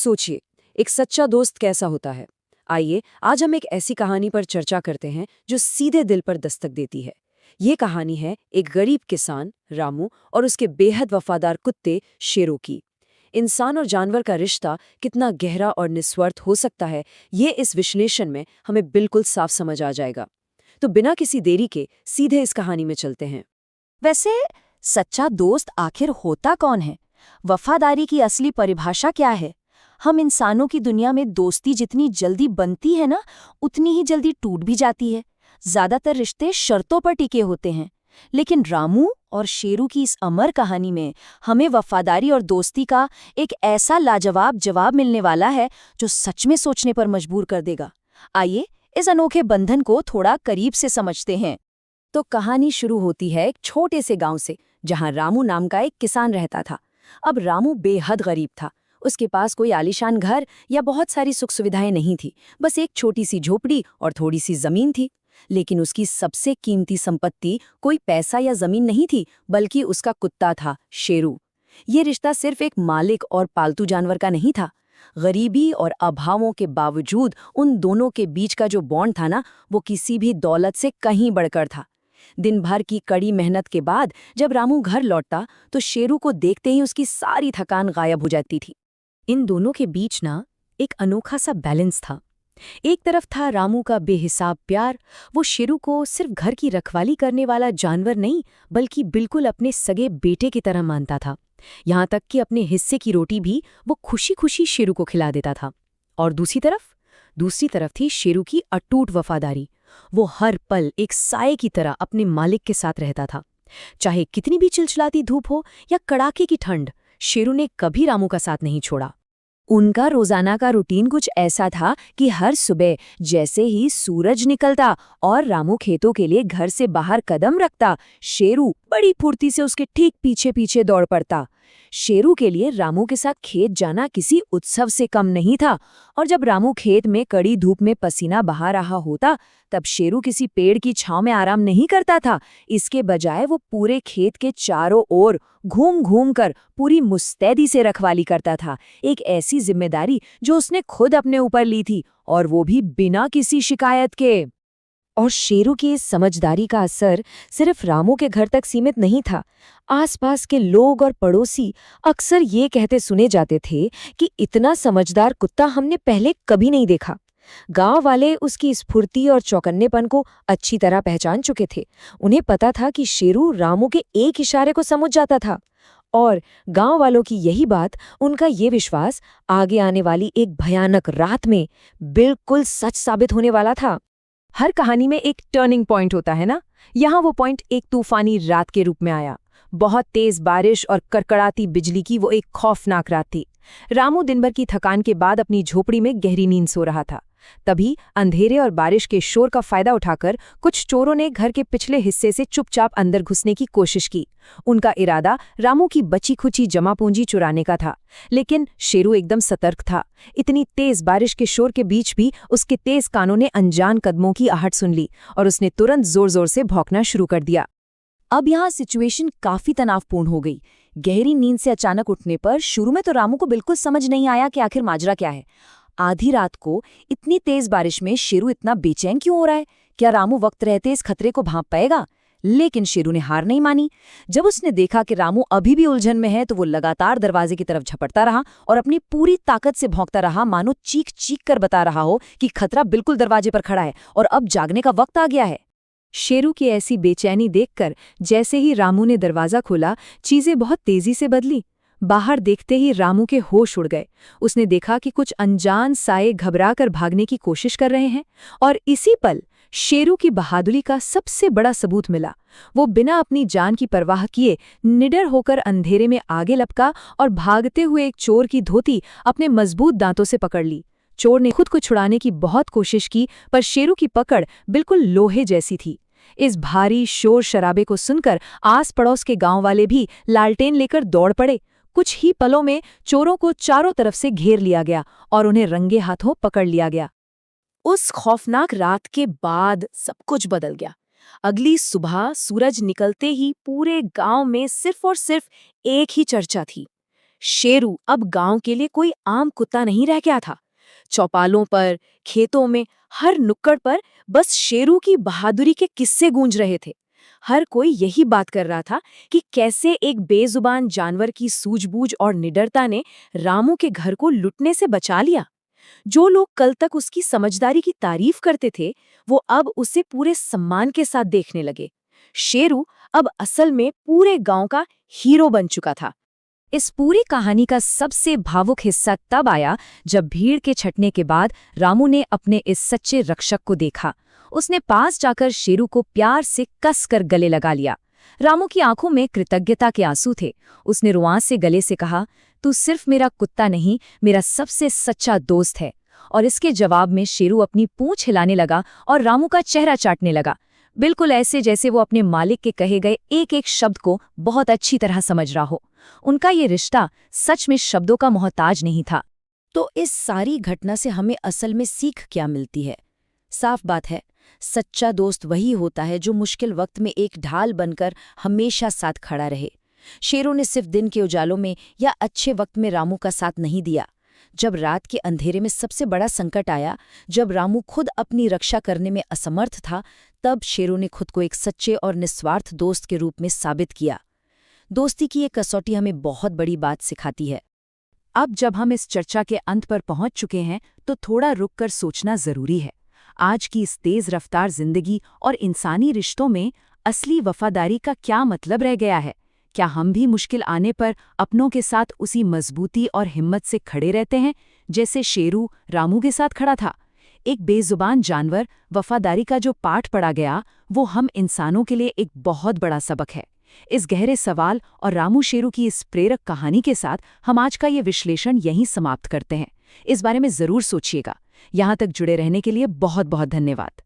सोचिए, एक सच्चा दोस्त कैसा होता है। आइए आज हम एक ऐसी कहानी पर चर्चा करते हैं जो सीधे दिल पर दस्तक देती है। ये कहानी है एक गरीब किसान रामू और उसके बेहद वफादार कुत्ते शेरों की। इंसान और जानवर का रिश्ता कितना गहरा और निस्वार्थ हो सकता है, ये इस विश्लेषण में हमें बिल्कुल साफ समझ आ जाएगा। तो बिना किसी देरी के सीधे इस कहानी में चलते हैं। वैसे सच्चा दोस्त आखिर होता कौन है? वफादारी की असली परिभाषा क्या है? हम इंसानों की दुनिया में दोस्ती जितनी जल्दी बनती है ना, उतनी ही जल्दी टूट भी जाती है। ज्यादातर रिश्ते शर्तों पर टिके होते हैं, लेकिन रामू और शेरू की इस अमर कहानी में हमें वफादारी और दोस्ती का एक ऐसा लाजवाब जवाब मिलने वाला है जो सच में सोचने पर मजबूर कर देगा। आइए इस अनोखे बंधन को थोड़ा करीब से समझते हैं। तो कहानी शुरू होती है एक छोटे से गांव से, जहां रामू नाम का एक किसान रहता था। अब रामू बेहद गरीब था। उसके पास कोई आलीशान घर या बहुत सारी सुख सुविधाएं नहीं थी, बस एक छोटी सी झोपड़ी और थोड़ी सी जमीन थी। लेकिन उसकी सबसे कीमती संपत्ति कोई पैसा या जमीन नहीं थी, बल्कि उसका कुत्ता था, शेरू। ये रिश्ता सिर्फ एक मालिक और पालतू जानवर का नहीं था। गरीबी और अभावों के बावजूद उन दोनों के बीच का जो बॉन्ड था ना, वो किसी भी दौलत से कहीं बढ़कर था। दिन भर की कड़ी मेहनत के बाद जब रामू घर लौटता तो शेरू को देखते ही उसकी सारी थकान गायब हो जाती थी। इन दोनों के बीच ना एक अनोखा सा बैलेंस था। एक तरफ था रामू का बेहिसाब प्यार। वो शेरू को सिर्फ घर की रखवाली करने वाला जानवर नहीं, बल्कि बिल्कुल अपने सगे बेटे की तरह मानता था। यहाँ तक कि अपने हिस्से की रोटी भी वो खुशी खुशी शेरू को खिला देता था। और दूसरी तरफ थी शेरू की अटूट वफादारी। वो हर पल एक साये की तरह अपने मालिक के साथ रहता था। चाहे कितनी भी चिलचिलाती धूप हो या कड़ाके की ठंड, शेरू ने कभी रामू का साथ नहीं छोड़ा। उनका रोजाना का रूटीन कुछ ऐसा था कि हर सुबह जैसे ही सूरज निकलता और रामू खेतों के लिए घर से बाहर कदम रखता, शेरू बड़ी फुर्ती से उसके ठीक पीछे पीछे दौड़ पड़ता। शेरू के लिए रामू के साथ खेत जाना किसी उत्सव से कम नहीं था। और जब रामू खेत में कड़ी धूप में पसीना बहा रहा होता, तब शेरू किसी पेड़ की छांव में आराम नहीं करता था। इसके बजाय वो पूरे खेत के चारों ओर घूम घूम कर पूरी मुस्तैदी से रखवाली करता था। एक ऐसी जिम्मेदारी जो उसने खुद अपने ऊपर ली थी, और वो भी बिना किसी शिकायत के। और शेरू की इस समझदारी का असर सिर्फ रामू के घर तक सीमित नहीं था। आसपास के लोग और पड़ोसी अक्सर ये कहते सुने जाते थे कि इतना समझदार कुत्ता हमने पहले कभी नहीं देखा। गांव वाले उसकी स्फूर्ति और चौकन्नेपन को अच्छी तरह पहचान चुके थे। उन्हें पता था कि शेरू रामू के एक इशारे को समझ जाता था। और गांव वालों की यही बात, उनका ये विश्वास आगे आने वाली एक भयानक रात में बिल्कुल सच साबित होने वाला था। हर कहानी में एक टर्निंग पॉइंट होता है ना। यहाँ वो पॉइंट एक तूफानी रात के रूप में आया। बहुत तेज बारिश और कड़कड़ाती बिजली की वो एक खौफनाक रात थी। रामू दिन भर की थकान के बाद अपनी झोपड़ी में गहरी नींद सो रहा था। तभी अंधेरे और बारिश के शोर का फायदा उठाकर कुछ चोरों ने घर के पिछले हिस्से से चुपचाप अंदर घुसने की कोशिश की। उनका इरादा रामू की बची खुची जमा पूंजी चुराने का था। लेकिन शेरू एकदम सतर्क था। इतनी तेज बारिश के शोर के बीच भी उसके तेज कानों ने अनजान कदमों की आहट सुन ली, और उसने तुरंत जोर जोर से भौंकना शुरू कर दिया। अब यहाँ सिचुएशन काफी तनावपूर्ण हो गई। गहरी नींद से अचानक उठने पर शुरू में तो रामू को बिल्कुल समझ नहीं आया कि आखिर माजरा क्या है। आधी रात को इतनी तेज बारिश में शेरू इतना बेचैन क्यों हो रहा है? क्या रामू वक्त रहते इस खतरे को भांप पाएगा? लेकिन शेरू ने हार नहीं मानी। जब उसने देखा कि रामू अभी भी उलझन में है, तो वो लगातार दरवाजे की तरफ झपटता रहा और अपनी पूरी ताकत से भौंकता रहा, मानो चीख चीख कर बता रहा हो कि खतरा बिल्कुल दरवाजे पर खड़ा है और अब जागने का वक्त आ गया है। शेरू की ऐसी बेचैनी देखकर जैसे ही रामू ने दरवाजा खोला, चीजें बहुत तेजी से बदली। बाहर देखते ही रामू के होश उड़ गए। उसने देखा कि कुछ अनजान साये घबरा कर भागने की कोशिश कर रहे हैं, और इसी पल शेरू की बहादुरी का सबसे बड़ा सबूत मिला। वो बिना अपनी जान की परवाह किए निडर होकर अंधेरे में आगे लपका और भागते हुए एक चोर की धोती अपने मजबूत दांतों से पकड़ ली। चोर ने खुद को छुड़ाने की बहुत कोशिश की, पर शेरू की पकड़ बिल्कुल लोहे जैसी थी। इस भारी शोर शराबे को सुनकर आस पड़ोस के गांव वाले भी लालटेन लेकर दौड़ पड़े। कुछ ही पलों में चोरों को चारों तरफ से घेर लिया गया और उन्हें रंगे हाथों पकड़ लिया गया। उस खौफनाक रात के बाद सब कुछ बदल गया। अगली सुबह सूरज निकलते ही पूरे गांव में सिर्फ और सिर्फ एक ही चर्चा थी। शेरू अब गांव के लिए कोई आम कुत्ता नहीं रह गया था। चौपालों पर, खेतों में, हर नुक्कड़ पर बस शेरू की बहादुरी के किस्से गूंज रहे थे। हर कोई यही बात कर रहा था कि कैसे एक बेजुबान जानवर की सूझबूझ और निडरता ने रामू के घर को लुटने से बचा लिया। जो लोग कल तक उसकी समझदारी की तारीफ करते थे, वो अब उसे पूरे सम्मान के साथ देखने लगे। शेरू अब असल में पूरे गांव का हीरो बन चुका था। इस पूरी कहानी का सबसे भावुक हिस्सा तब आया जब भीड़ के छटने के बाद रामू ने अपने इस सच्चे रक्षक को देखा। उसने पास जाकर शेरू को प्यार से कस कर गले लगा लिया। रामू की आंखों में कृतज्ञता के आंसू थे। उसने रुआंस से गले से कहा, तू सिर्फ मेरा कुत्ता नहीं, मेरा सबसे सच्चा दोस्त है। और इसके जवाब में शेरू अपनी पूंछ हिलाने लगा और रामू का चेहरा चाटने लगा, बिल्कुल ऐसे जैसे वो अपने मालिक के कहे गए एक एक शब्द को बहुत अच्छी तरह समझ रहा हो। उनका ये रिश्ता सच में शब्दों का मोहताज नहीं था। तो इस सारी घटना से हमें असल में सीख क्या मिलती है? साफ बात है, सच्चा दोस्त वही होता है जो मुश्किल वक्त में एक ढाल बनकर हमेशा साथ खड़ा रहे। शेरू ने सिर्फ दिन के उजालों में या अच्छे वक्त में रामू का साथ नहीं दिया। जब रात के अंधेरे में सबसे बड़ा संकट आया, जब रामू खुद अपनी रक्षा करने में असमर्थ था, तब शेरू ने खुद को एक सच्चे और निस्वार्थ दोस्त के रूप में साबित किया। दोस्ती की ये कसौटी हमें बहुत बड़ी बात सिखाती है। अब जब हम इस चर्चा के अंत पर पहुंच चुके हैं, तो थोड़ा रुककर सोचना जरूरी है। आज की इस तेज रफ्तार जिंदगी और इंसानी रिश्तों में असली वफादारी का क्या मतलब रह गया है? क्या हम भी मुश्किल आने पर अपनों के साथ उसी मजबूती और हिम्मत से खड़े रहते हैं जैसे शेरू रामू के साथ खड़ा था? एक बेजुबान जानवर वफादारी का जो पाठ पढ़ा गया, वो हम इंसानों के लिए एक बहुत बड़ा सबक है। इस गहरे सवाल और रामू शेरू की इस प्रेरक कहानी के साथ हम आज का ये विश्लेषण यहीं समाप्त करते हैं। इस बारे में जरूर सोचिएगा। यहाँ तक जुड़े रहने के लिए बहुत बहुत धन्यवाद।